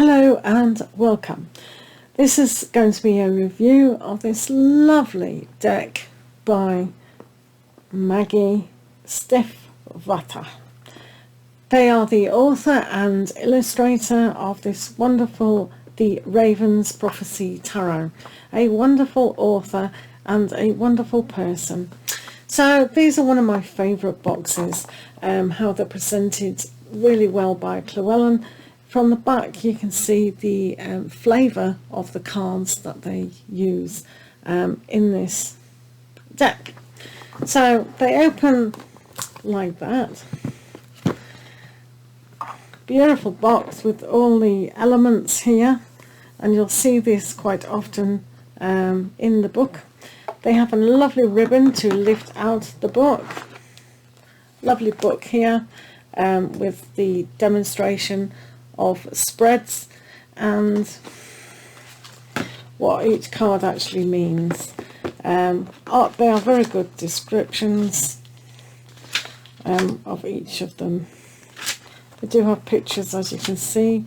Hello and welcome. This is going to be a review of this lovely deck by Maggie Stiefvater. They are the author and illustrator of this wonderful The Raven's Prophecy Tarot. A wonderful author and a wonderful person. So these are one of my favourite boxes, how they're presented really well by Llewellyn. From the back you can see the flavour of the cards that they use in this deck. So they open like that. Beautiful box with all the elements here, and you'll see this quite often in the book. They have a lovely ribbon to lift out the book. Lovely book here with the demonstration of spreads and what each card actually means. They are very good descriptions of each of them. They do have pictures, as you can see.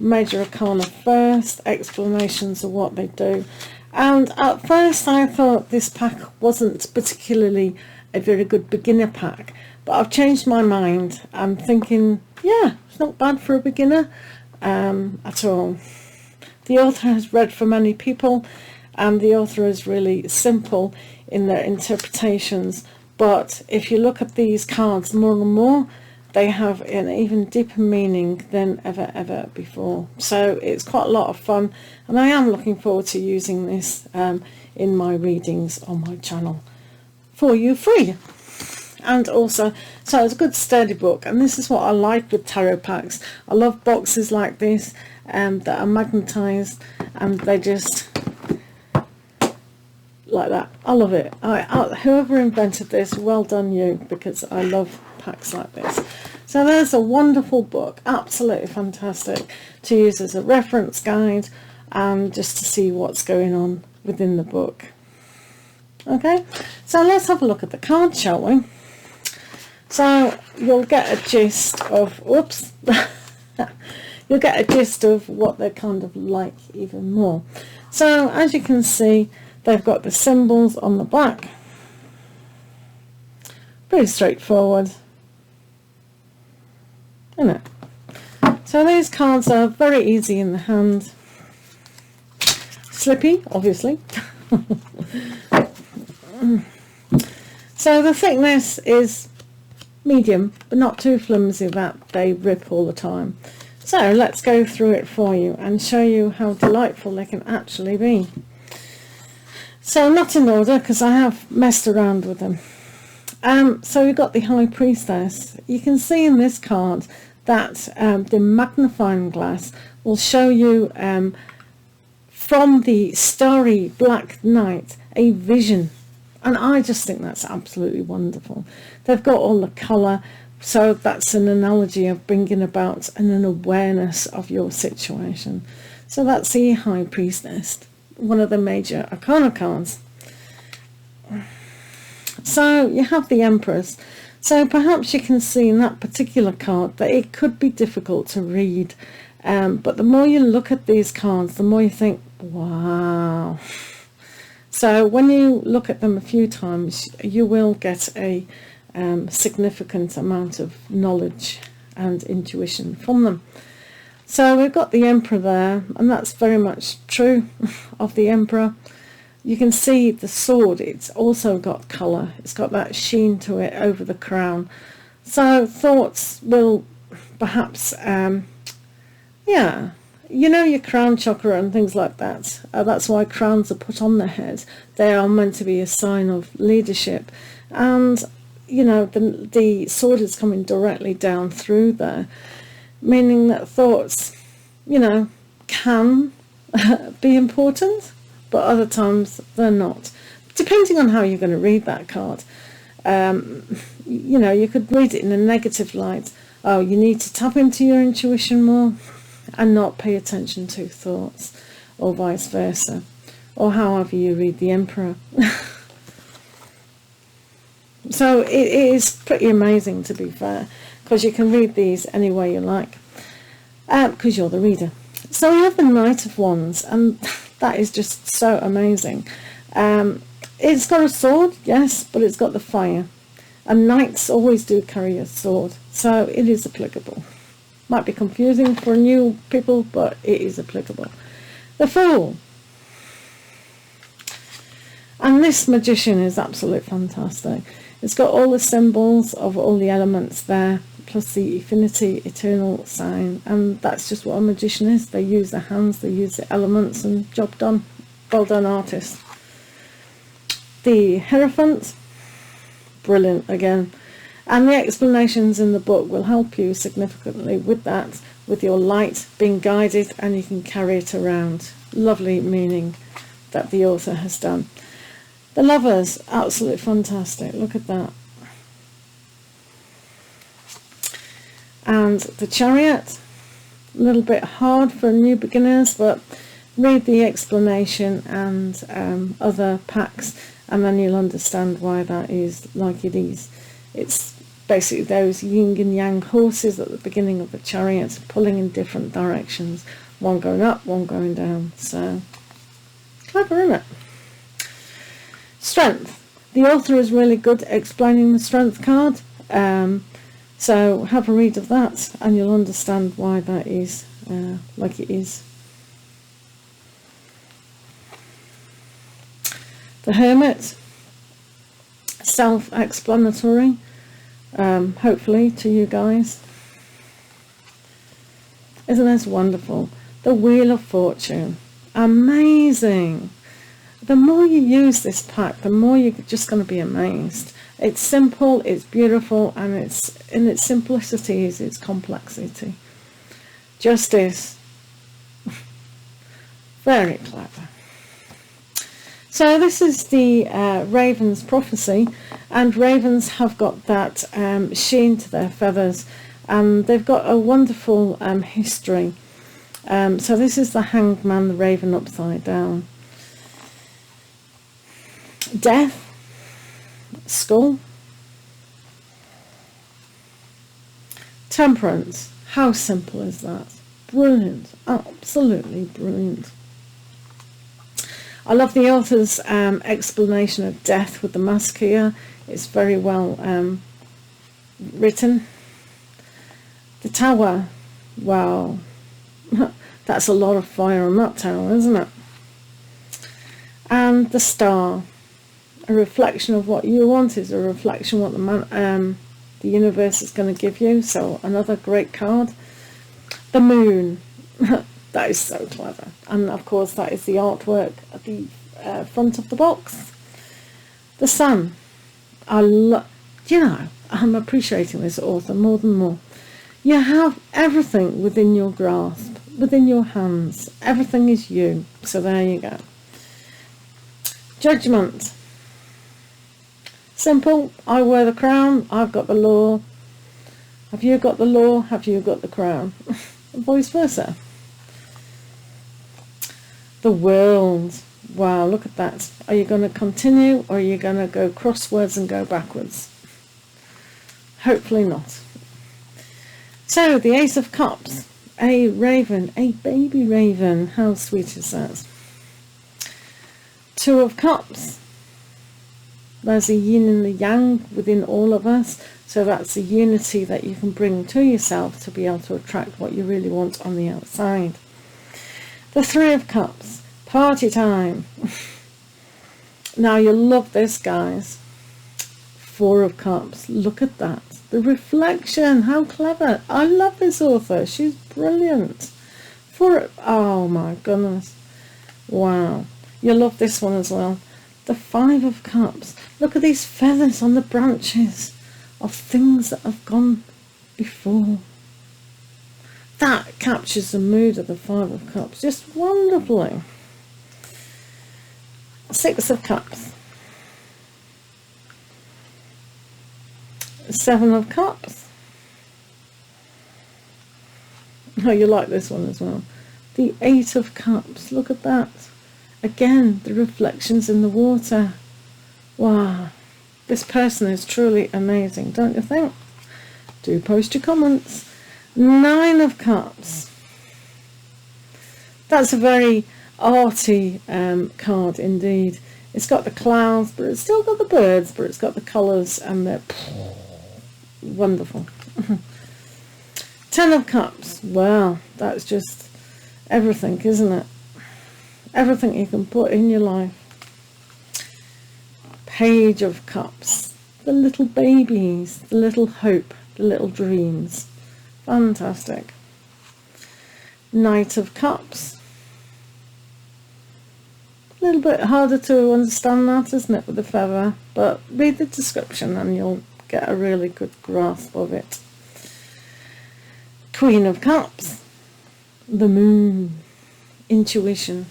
Major Arcana first, explanations of what they do. And at first I thought this pack wasn't particularly a very good beginner pack, but I've changed my mind. I'm thinking, yeah, it's not bad for a beginner at all. The author has read for many people, and the author is really simple in their interpretations, but if you look at these cards more and more, they have an even deeper meaning than ever before. So it's quite a lot of fun, and I am looking forward to using this in my readings on my channel for you free. And also, so it's a good sturdy book, and this is what I like with tarot packs. I love boxes like this that are magnetized, and they just like that. I love it. Whoever invented this, well done you, because I love packs like this. So there's a wonderful book, absolutely fantastic to use as a reference guide and just to see what's going on within the book. Okay, so let's have a look at the cards, shall we? So you'll get a gist of, whoops, you'll get a gist of what they're kind of like even more. So as you can see, they've got the symbols on the back. Pretty straightforward, isn't it? So these cards are very easy in the hand. Slippy, obviously. So the thickness is medium, but not too flimsy that they rip all the time. So let's go through it for you and show you how delightful they can actually be. So not in order, because I have messed around with them. So we've got the High Priestess. You can see in this card that the magnifying glass will show you from the starry black night a vision. And I just think that's absolutely wonderful. They've got all the colour, so that's an analogy of bringing about an awareness of your situation. So that's the High Priestess, one of the major Arcana cards. So you have the Empress. So perhaps you can see in that particular card that it could be difficult to read. But the more you look at these cards, the more you think, wow. So when you look at them a few times, you will get a significant amount of knowledge and intuition from them. So we've got the Emperor there, and that's very much true of the Emperor. You can see the sword, it's also got colour. It's got that sheen to it over the crown. So thoughts will perhaps, yeah, you know, your crown chakra and things like that. That's why crowns are put on the head. They are meant to be a sign of leadership. And, you know, the sword is coming directly down through there, meaning that thoughts, you know, can be important, but other times they're not. Depending on how you're going to read that card. You know, you could read it in a negative light. Oh, you need to tap into your intuition more and not pay attention to thoughts, or vice versa, or however you read the Emperor. So it is pretty amazing, to be fair, because you can read these any way you like, because you're the reader. So we have the Knight of Wands, and that is just so amazing. It's got a sword, yes, but it's got the fire. And knights always do carry a sword, so it is applicable. Might be confusing for new people, but it is applicable. The Fool. And this Magician is absolutely fantastic. It's got all the symbols of all the elements there, plus the infinity, eternal sign. And that's just what a magician is. They use their hands, they use the elements, and job done. Well done, artist. The Hierophant. Brilliant again. And the explanations in the book will help you significantly with that, with your light being guided, and you can carry it around. Lovely meaning that the author has done. The Lovers, absolutely fantastic. Look at that. And the Chariot, a little bit hard for new beginners, but read the explanation and other packs, and then you'll understand why that is like it is. It's basically those yin and yang horses at the beginning of the chariot pulling in different directions, one going up, one going down. So clever, isn't it? Strength. The author is really good at explaining the Strength card, so have a read of that and you'll understand why that is like it is. The Hermit, self-explanatory, hopefully to you guys. Isn't this wonderful? The Wheel of Fortune, amazing. The more you use this pack, the more you're just going to be amazed. It's simple, it's beautiful, and it's in its simplicity is its complexity. Justice, very clever. So this is the Raven's prophecy, and ravens have got that sheen to their feathers, and they've got a wonderful history. So this is the Hanged Man, the raven upside down. Death, Skull. Temperance, how simple is that? Brilliant, absolutely brilliant. I love the author's explanation of death with the mask here. It's very well written. The Tower, wow, that's a lot of fire on that tower, isn't it? And the Star, a reflection of what you want is a reflection of what the universe is going to give you. So another great card. The Moon, that is so clever, and of course that is the artwork at the front of the box. The Sun, I'm appreciating this author more than more. You have everything within your grasp, within your hands. Everything is you. So there you go. Judgment. Simple. I wear the crown. I've got the law. Have you got the law? Have you got the crown? And vice versa. The World. Wow, look at that. Are you going to continue, or are you going to go crosswards and go backwards? Hopefully not. So, the Ace of Cups. A raven. A baby raven. How sweet is that? Two of Cups. There's a yin and the yang within all of us. So that's a unity that you can bring to yourself to be able to attract what you really want on the outside. The Three of Cups. Party time. Now you'll love this, guys. Four of Cups. Look at that. The reflection. How clever. I love this author. She's brilliant. Oh my goodness. Wow. You'll love this one as well. The Five of Cups. Look at these feathers on the branches of things that have gone before. That captures the mood of the Five of Cups just wonderfully. Six of Cups. Seven of Cups. Oh, you like this one as well. The Eight of Cups. Look at that. Again, the reflections in the water. Wow. This person is truly amazing, don't you think? Do post your comments. Nine of Cups. That's a very arty card indeed. It's got the clouds, but it's still got the birds, but it's got the colours, and they're wonderful. 10 of Cups. Wow, that's just everything, isn't it? Everything you can put in your life. Page of Cups. The little babies, the little hope, the little dreams. Fantastic. Knight of Cups. A little bit harder to understand that, isn't it, with the feather? But read the description and you'll get a really good grasp of it. Queen of Cups. The moon. Intuition.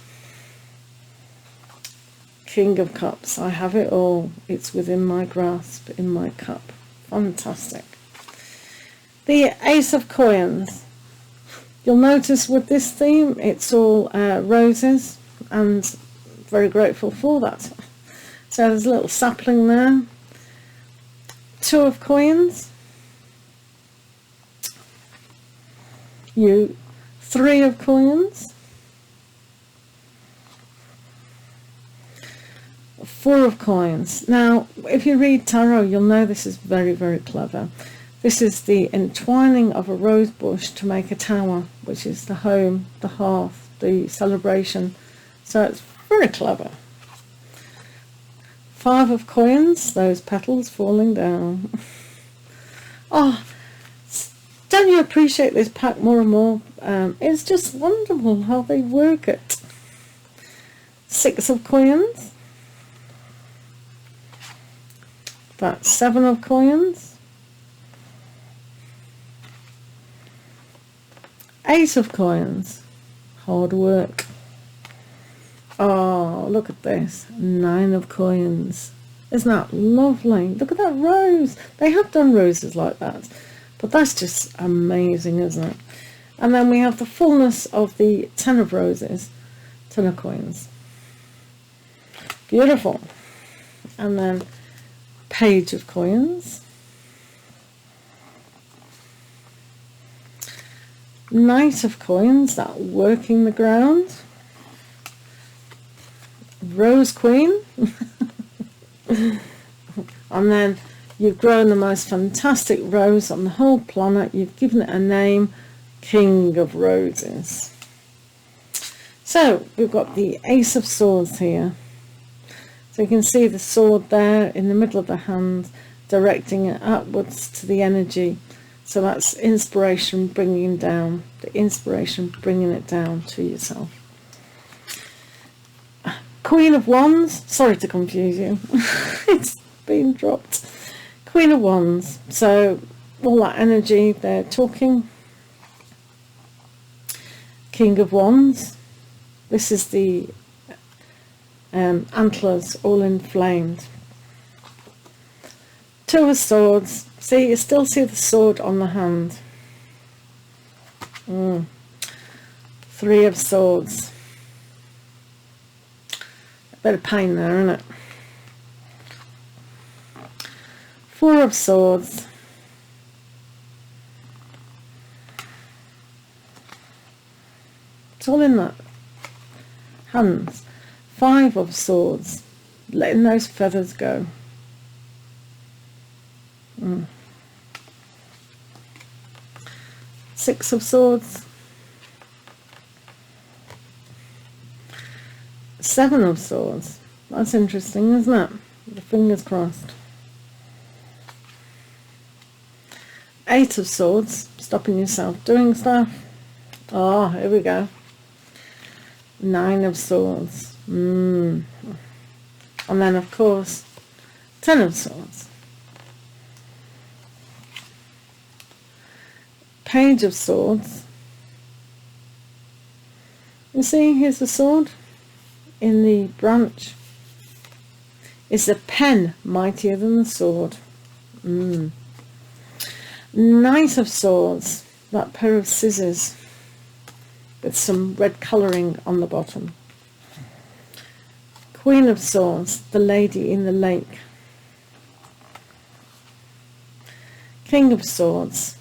King of Cups. I have it all. It's within my grasp, in my cup. Fantastic. The Ace of Coins. You'll notice with this theme, it's all roses, and very grateful for that. So there's a little sapling there. 2 of Coins. 3 of Coins. 4 of Coins. Now, if you read tarot, you'll know this is very, very clever. This is the entwining of a rose bush to make a tower, which is the home, the hearth, the celebration. So it's very clever. 5 of Coins, those petals falling down. Oh, don't you appreciate this pack more and more? It's just wonderful how they work it. 6 of Coins. That's 7 of Coins. 8 of Coins. Hard work. Oh, look at this. 9 of Coins. Isn't that lovely? Look at that rose. They have done roses like that. But that's just amazing, isn't it? And then we have the fullness of the 10 of Roses. 10 of Coins. Beautiful. And then Page of Coins. Knight of Coins, that working the ground. Rose Queen. And then you've grown the most fantastic rose on the whole planet. You've given it a name, King of Roses. So we've got the Ace of Swords here. So you can see the sword there in the middle of the hand, directing it upwards to the energy. So that's inspiration bringing down, the inspiration bringing it down to yourself. Queen of Wands, sorry to confuse you, it's been dropped. Queen of Wands, so all that energy they're talking. King of Wands, this is the antlers all inflamed. 2 of Swords. See, you still see the sword on the hand. 3 of Swords. A bit of pain there, isn't it? 4 of Swords. It's all in that. Hands. 5 of Swords. Letting those feathers go. 6 of Swords. 7 of Swords. That's interesting, isn't it? The fingers crossed. 8 of Swords. Stopping yourself doing stuff. Oh, here we go. 9 of Swords. And then, of course, 10 of Swords. Page of Swords. You see, here's the sword in the branch. Is the pen mightier than the sword? Knight of Swords, that pair of scissors with some red colouring on the bottom. Queen of Swords, the lady in the lake. King of Swords.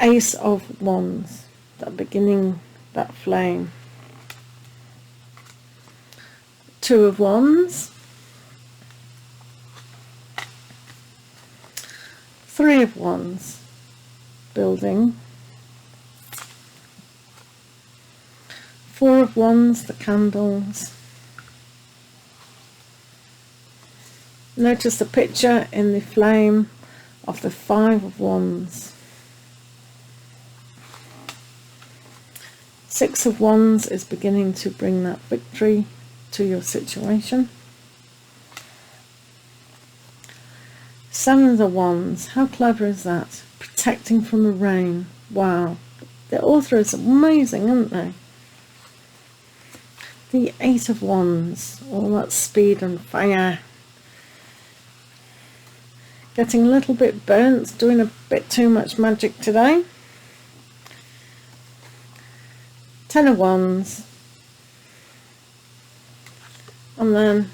Ace of Wands, that beginning, that flame. Two of Wands. Three of Wands, building. Four of Wands, the candles. Notice the picture in the flame of the Five of Wands. Six of Wands is beginning to bring that victory to your situation. Seven of Wands, how clever is that? Protecting from the rain. Wow, the author is amazing, isn't they? The Eight of Wands, all that speed and fire. Getting a little bit burnt, doing a bit too much magic today. Ten of Wands. And then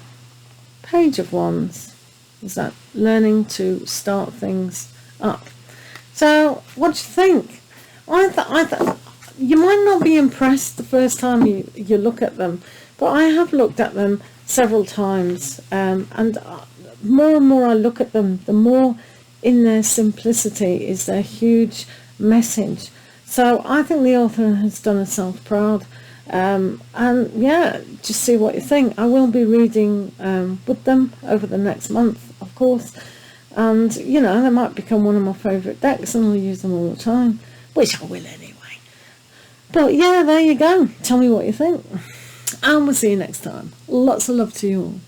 Page of Wands. Is that learning to start things up? So, what do you think? I thought you might not be impressed the first time you look at them, but I have looked at them several times, and more and more I look at them, the more in their simplicity is their huge message. So I think the author has done herself proud. And yeah, just see what you think. I will be reading with them over the next month, of course, and you know, they might become one of my favourite decks and I'll use them all the time, which I will anyway. But yeah, there you go. Tell me what you think, and we'll see you next time. Lots of love to you all.